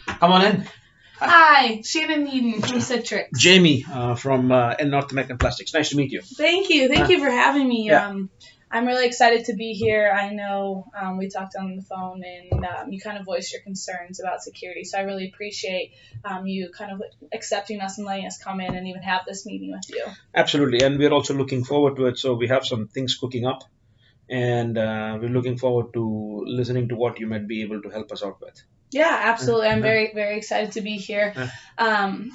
Come on in. Hi, Shannon from Citrix. Jamie from in North American Plastics. Nice to meet you. Thank you. Thank you for having me. Yeah. I'm really excited to be here. I know we talked on the phone and you kind of voiced your concerns about security. So I really appreciate you kind of accepting us and letting us come in and even have this meeting with you. Absolutely. And we're also looking forward to it. So we have some things cooking up. And we're looking forward to listening to what you might be able to help us out with. Yeah, absolutely. I'm very, very excited to be here.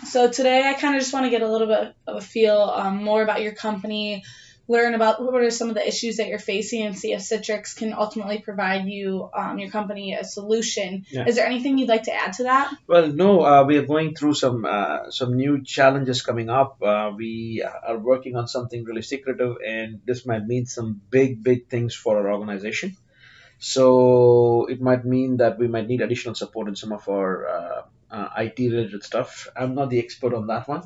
So today I kind of just want to get a little bit of a feel more about your company, learn about what are some of the issues that you're facing, and see if Citrix can ultimately provide you, your company, a solution. Yeah. Is there anything you'd like to add to that? Well, no, we are going through some new challenges coming up. We are working on something really secretive, and this might mean some big things for our organization. So it might mean that we might need additional support in some of our IT related stuff. I'm not the expert on that one,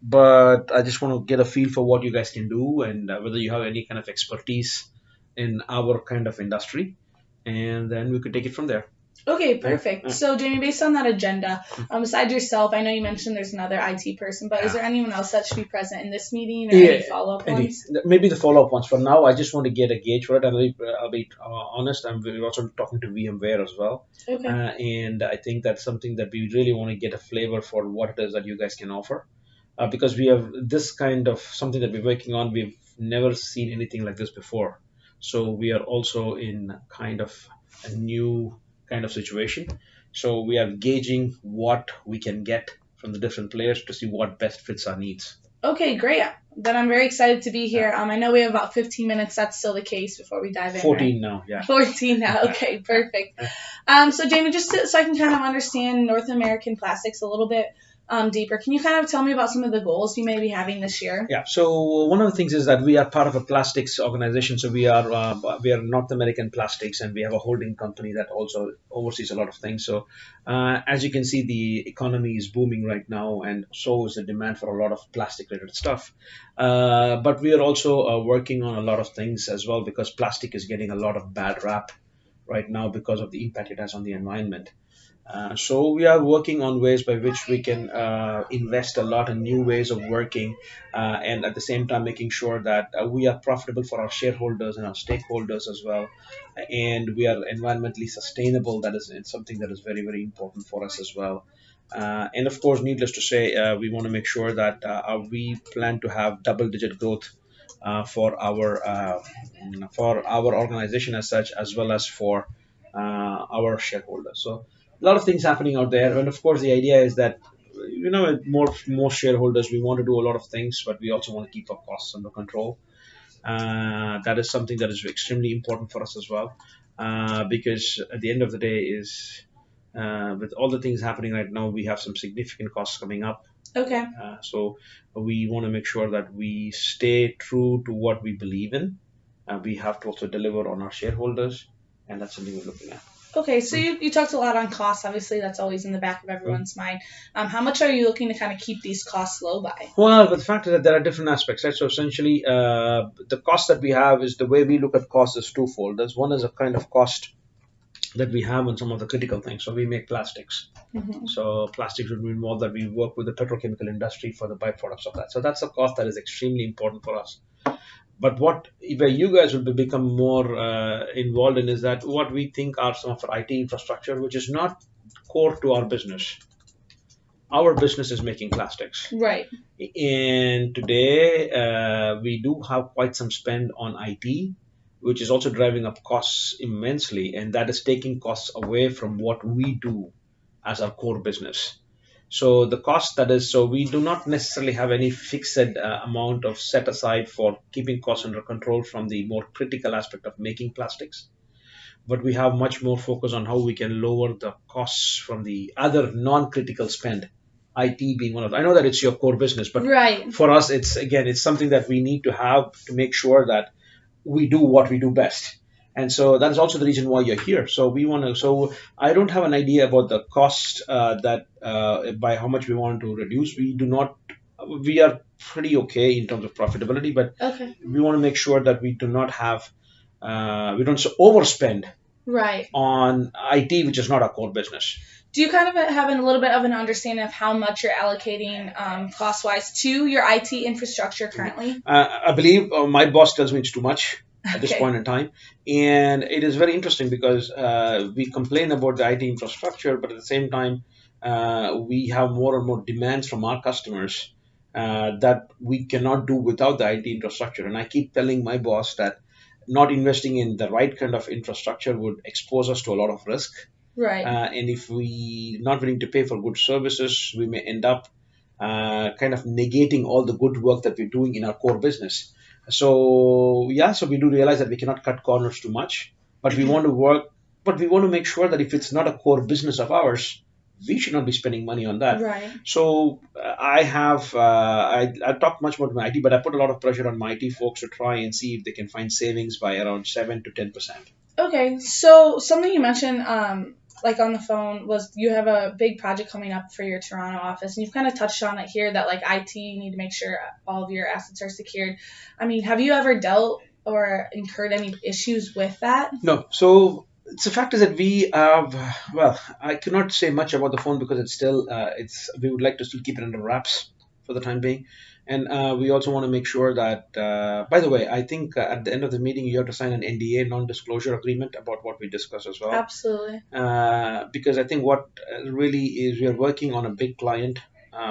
but I just want to get a feel for what you guys can do and whether you have any kind of expertise in our kind of industry, and then we could take it from there. Okay, perfect. So, Jamie, based on that agenda, besides yourself, I know you mentioned there's another IT person, but is there anyone else that should be present in this meeting or any follow-up ones? Maybe the follow-up ones. For now, I just want to get a gauge for it. And I'll be honest, we're also talking to VMware as well. Okay. And I think that's something that we really want to get a flavor for what it is that you guys can offer. Because we have this kind of something that we're working on. We've never seen anything like this before. So we are also in kind of a new kind of situation. So we are gauging what we can get from the different players to see what best fits our needs. Okay, great. Then I'm very excited to be here. I know we have about 15 minutes. That's still the case before we dive in. 14 right? now, yeah. 14 now. Okay, perfect. So Jamie, just so I can kind of understand North American Plastics a little bit deeper, can you kind of tell me about some of the goals you may be having this year? Yeah. So one of the things is that we are part of a plastics organization. So we are North American Plastics, and we have a holding company that also oversees a lot of things. So as you can see, the economy is booming right now, and so is the demand for a lot of plastic related stuff. But we are also working on a lot of things as well, because plastic is getting a lot of bad rap right now because of the impact it has on the environment. So we are working on ways by which we can invest a lot in new ways of working, and at the same time making sure that we are profitable for our shareholders and our stakeholders as well, and we are environmentally sustainable. That is something that is very important for us as well. And of course, needless to say, we want to make sure that we plan to have double-digit growth for our organization as such, as well as for our shareholders. So a lot of things happening out there, and of course the idea is that more shareholders, we want to do a lot of things, but we also want to keep our costs under control. That is something that is extremely important for us as well, because at the end of the day is with all the things happening right now, we have some significant costs coming up. Okay. So we want to make sure that we stay true to what we believe in. We have to also deliver on our shareholders, and that's something we're looking at. Okay, so you talked a lot on costs. Obviously, that's always in the back of everyone's mind. How much are you looking to kind of keep these costs low by? Well, but the fact is that there are different aspects, right? So essentially, the cost that we have is the way we look at cost is twofold. There's one is a kind of cost that we have on some of the critical things. So we make plastics. Mm-hmm. So plastics would involve that we work with the petrochemical industry for the byproducts of that. So that's a cost that is extremely important for us. But where you guys will become more involved in is that what we think are some of our IT infrastructure, which is not core to our business. Our business is making plastics. Right. And today we do have quite some spend on IT, which is also driving up costs immensely, and that is taking costs away from what we do as our core business. So the cost so we do not necessarily have any fixed amount of set aside for keeping costs under control from the more critical aspect of making plastics. But we have much more focus on how we can lower the costs from the other non-critical spend, IT being one of them. I know that it's your core business, but right. For us, it's something that we need to have to make sure that we do what we do best. And so that is also the reason why you're here. So we want to. So I don't have an idea about the cost by how much we want to reduce. We do not. We are pretty okay in terms of profitability, but okay. We want to make sure that we do not have. We don't overspend Right. on IT, which is not our core business. Do you kind of have a little bit of an understanding of how much you're allocating cost-wise to your IT infrastructure currently? I believe my boss tells me it's too much at this Okay. point in time. And it is very interesting because we complain about the IT infrastructure, but at the same time, we have more and more demands from our customers that we cannot do without the IT infrastructure. And I keep telling my boss that not investing in the right kind of infrastructure would expose us to a lot of risk. Right. And if we not willing to pay for good services, we may end up kind of negating all the good work that we're doing in our core business. So yeah, so we do realize that we cannot cut corners too much, but we want to work, but we want to make sure that if it's not a core business of ours, we should not be spending money on that. Right. So I talk much more to my IT, but I put a lot of pressure on my IT folks to try and see if they can find savings by around 7 to 10%. Okay, so something you mentioned, like on the phone, was you have a big project coming up for your Toronto office, and you've kind of touched on it here that like IT, you need to make sure all of your assets are secured. I mean, have you ever dealt or incurred any issues with that? No. So it's the fact is that we have, well, I cannot say much about the phone because it's still, we would like to still keep it under wraps for the time being. And we also want to make sure that, by the way, I think at the end of the meeting, you have to sign an NDA, non-disclosure agreement about what we discuss as well. Absolutely. Because I think what really is, we are working on a big client,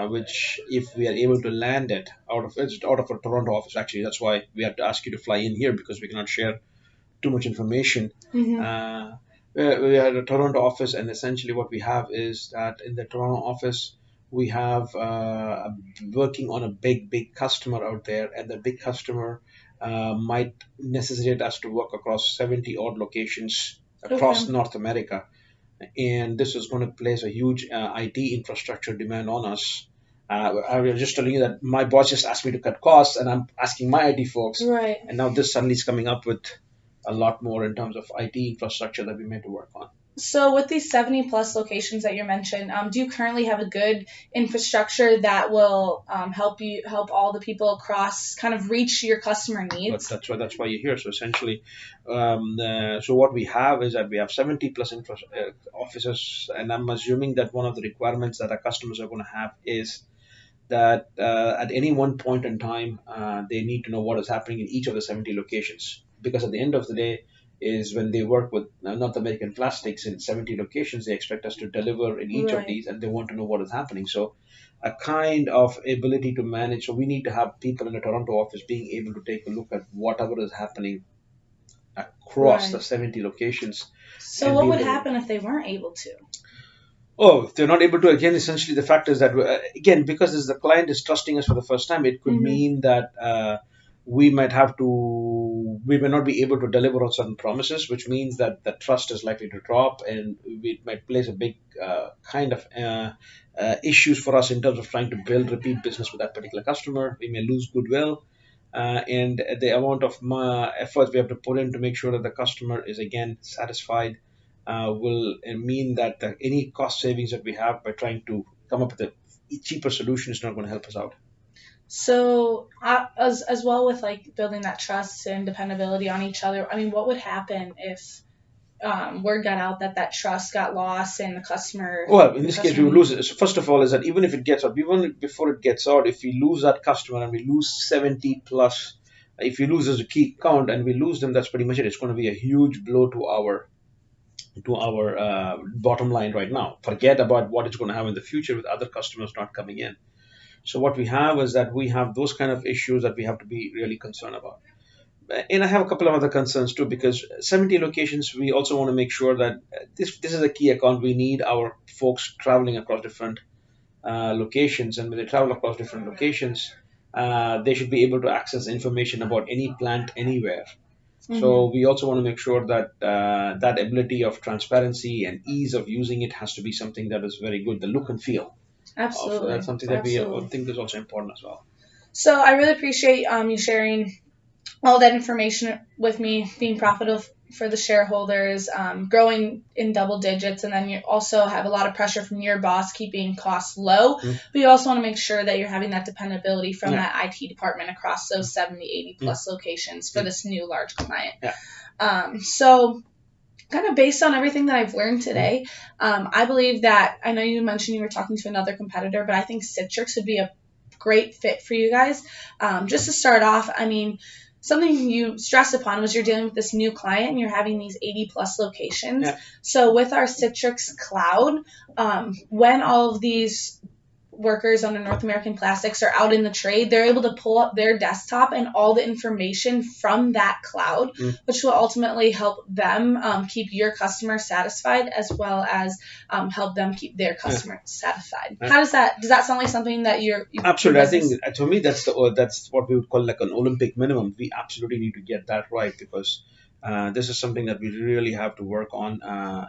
which if we are able to land it it's out of our Toronto office, actually, that's why we have to ask you to fly in here because we cannot share too much information. Mm-hmm. We are a Toronto office, and essentially what we have is that in the Toronto office, we have working on a big customer out there, and the big customer might necessitate us to work across 70 odd locations across Okay. North America. And this is going to place a huge IT infrastructure demand on us. I was just telling you that my boss just asked me to cut costs, and I'm asking my IT folks, Right. and now this suddenly is coming up with a lot more in terms of IT infrastructure that we need to work on. So with these 70 plus locations that you mentioned, do you currently have a good infrastructure that will help all the people across kind of reach your customer But needs? that's why you're here. So essentially, so what we have is that we have 70 plus offices, and I'm assuming that one of the requirements that our customers are going to have is that at any one point in time, they need to know what is happening in each of the 70 locations. Because at the end of the day, is when they work with North American Plastics in 70 locations, they expect us to deliver in each of Right. these, and they want to know what is happening. So a kind of ability to manage. So we need to have people in the Toronto office being able to take a look at whatever is happening across the Right. 70 locations So and what be would able to. happen if they weren't able to? Oh, if they're not able to, again, essentially the fact is that, again, because this, the client is trusting us for the first time, it could Mm-hmm. mean that we may not be able to deliver on certain promises, which means that the trust is likely to drop, and it might place a big kind of issues for us in terms of trying to build repeat business with that particular customer. We may lose goodwill. And the amount of efforts we have to put in to make sure that the customer is again satisfied will mean that any cost savings that we have by trying to come up with a cheaper solution is not going to help us out. So as well with like building that trust and dependability on each other, I mean, what would happen if word got out that that trust got lost and the customer Well, in the this case, we customer will lose it. So first of all, is that even if it gets out, even before it gets out, if we lose that customer and we lose 70 plus, if we lose as a key count and we lose them, that's pretty much it. It's going to be a huge blow to our bottom line right now. Forget about what it's going to have in the future with other customers not coming in. So what we have is that we have those kind of issues that we have to be really concerned about. And I have a couple of other concerns too, because 70 locations, we also want to make sure that this is a key account. We need our folks traveling across different locations, and when they travel across different locations, they should be able to access information about any plant anywhere. Mm-hmm. So we also want to make sure that that ability of transparency and ease of using it has to be something that is very good. The look and feel of Absolutely. something that we Absolutely. think is also important as well. So I really appreciate you sharing all that information with me, being profitable for the shareholders, growing in double digits, and then you also have a lot of pressure from your boss keeping costs low, Mm. but you also want to make sure that you're having that dependability from Yeah. that IT department across those 70, 80 plus locations for this new large client. Yeah. So kind of based on everything that I've learned today, I believe that, I know you mentioned you were talking to another competitor, but I think Citrix would be a great fit for you guys. Just to start off, I mean, something you stressed upon was you're dealing with this new client and you're having these 80 plus locations. Yeah. So with our Citrix Cloud, when all of these workers under North American Plastics are out in the trade, they're able to pull up their desktop and all the information from that cloud, which will ultimately help them keep your customer satisfied as well as help them keep their customer satisfied. How does that sound like something that you're absolutely? I think to me that's what we would call like an Olympic minimum. We absolutely need to get that right because this is something that we really have to work on.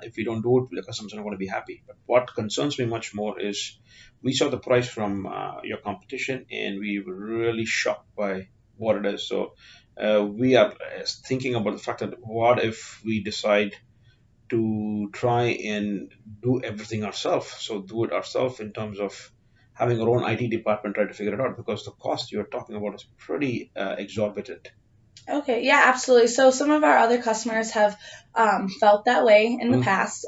If we don't do it, the customers are not going to be happy. But what concerns me much more is we saw the price from your competition and we were really shocked by what it is. So we are thinking about the fact that what if we decide to try and do everything ourselves? So do it ourselves in terms of having our own IT department try to figure it out because the cost you're talking about is pretty exorbitant. Okay, yeah, absolutely. So some of our other customers have felt that way in the past,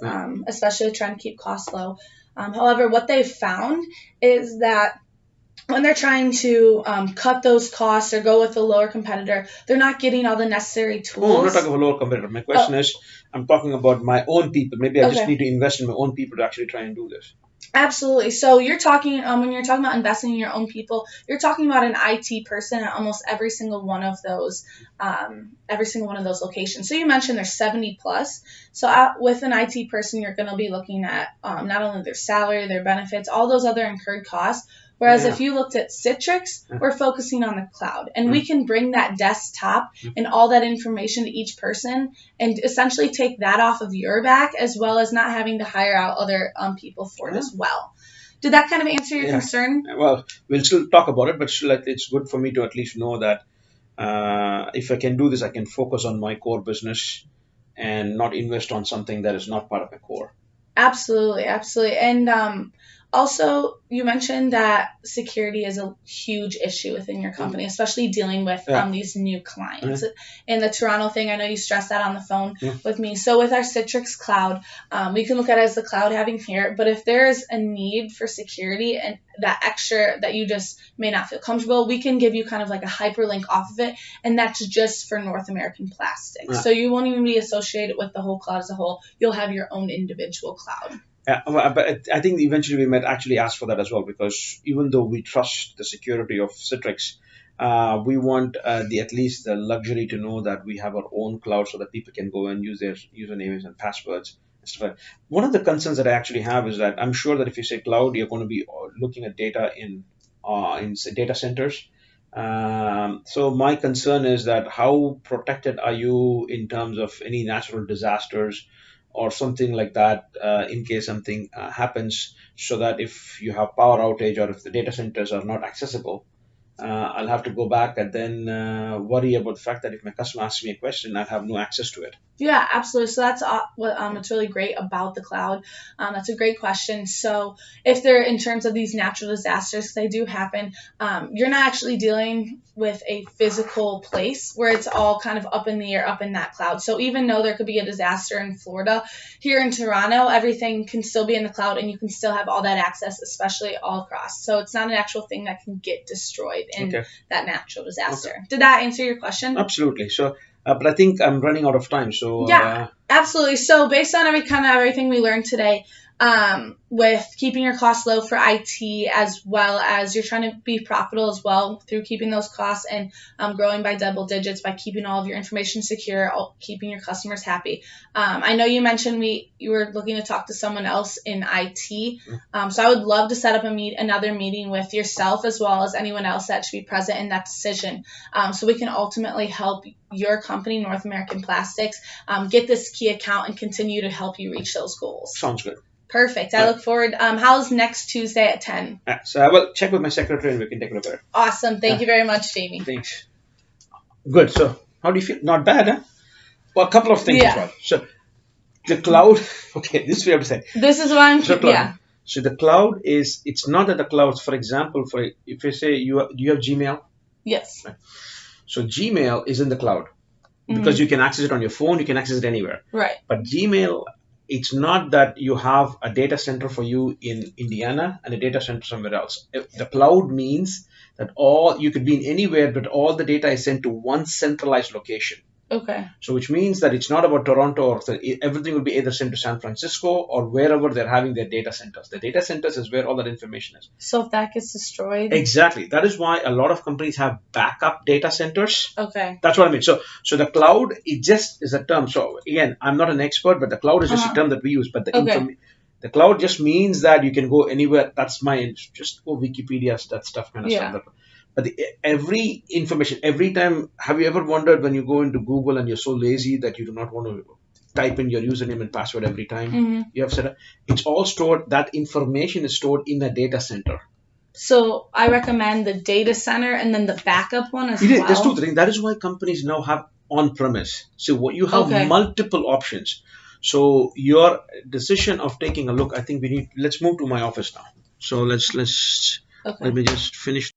especially trying to keep costs low. However, what they've found is that when they're trying to cut those costs or go with a lower competitor, they're not getting all the necessary tools. Oh, I'm not talking about lower competitor. My question is, I'm talking about my own people. Maybe I just need to invest in my own people to actually try and do this. Absolutely. So you're talking when you're talking about investing in your own people, you're talking about an IT person at almost every single one of those locations. So you mentioned there's 70 plus. So with an IT person, you're going to be looking at not only their salary, their benefits, all those other incurred costs. Whereas if you looked at Citrix, we're focusing on the cloud. And we can bring that desktop and all that information to each person and essentially take that off of your back as well as not having to hire out other people for it as well. Did that kind of answer your concern? Well, we'll still talk about it, but still, it's good for me to at least know that if I can do this, I can focus on my core business and not invest on something that is not part of my core. Absolutely, absolutely. And also, you mentioned that security is a huge issue within your company, especially dealing with these new clients. And the Toronto thing, I know you stressed that on the phone with me. So with our Citrix Cloud, we can look at it as the cloud having here. But if there is a need for security and that extra that you just may not feel comfortable, we can give you kind of like a hyperlink off of it. And that's just for North American Plastics. So you won't even be associated with the whole cloud as a whole. You'll have your own individual cloud. But I think eventually we might actually ask for that as well because even though we trust the security of Citrix, we want at least the luxury to know that we have our own cloud so that people can go and use their usernames and passwords and stuff like that. One of the concerns that I actually have is that I'm sure that if you say cloud, you're going to be looking at data in data centers. So my concern is that how protected are you in terms of any natural disasters or something like that in case something happens, so that if you have power outage or if the data centers are not accessible, I'll have to go back and then worry about the fact that if my customer asks me a question, I'll have no access to it. Yeah, absolutely. So that's what's really great about the cloud. That's a great question. So if they're in terms of these natural disasters, they do happen, you're not actually dealing with a physical place where it's all kind of up in the air, up in that cloud. So even though there could be a disaster in Florida, here in Toronto, everything can still be in the cloud and you can still have all that access, especially all across. So it's not an actual thing that can get destroyed in that natural disaster. Did that answer your question? Absolutely. So, but I think I'm running out of time. So yeah, absolutely. So based on everything we learned today, with keeping your costs low for IT as well as you're trying to be profitable as well through keeping those costs and growing by double digits by keeping all of your information secure, keeping your customers happy. I know you mentioned you were looking to talk to someone else in IT. So I would love to set up another meeting with yourself as well as anyone else that should be present in that decision, so we can ultimately help your company, North American Plastics, get this key account and continue to help you reach those goals. Sounds good. Perfect. I look forward. How's next Tuesday at 10? So I will check with my secretary and we can take a look at it. Awesome. Thank you very much, Jamie. Thanks. Good. So how do you feel? Not bad, huh? Well, a couple of things as well. So the cloud, okay, this is what I have to say. This is what I'm, So the cloud it's not that the clouds, for example, if you say you have Gmail. Yes. Right? So Gmail is in the cloud. because you can access it on your phone, you can access it anywhere. Right. But Gmail, it's not that you have a data center for you in Indiana and a data center somewhere else. The cloud means that you could be in anywhere, but all the data is sent to one centralized location. Okay. So which means that it's not about Toronto or everything will be either sent to San Francisco or wherever they're having their data centers. The data centers is where all that information is. So if that gets destroyed. Exactly. That is why a lot of companies have backup data centers. Okay. That's what I mean. So the cloud, it just is a term. So again, I'm not an expert, but the cloud is just a term that we use. But the cloud just means that you can go anywhere. That's just go Wikipedia, that stuff kind of stuff. But every information, every time, have you ever wondered when you go into Google and you're so lazy that you do not want to type in your username and password every time you have set up? It's all stored, that information is stored in a data center. So I recommend the data center and then the backup one as well. There's two things. That is why companies now have on-premise. So what you have multiple options. So your decision of taking a look, I think let's move to my office now. So let me just finish.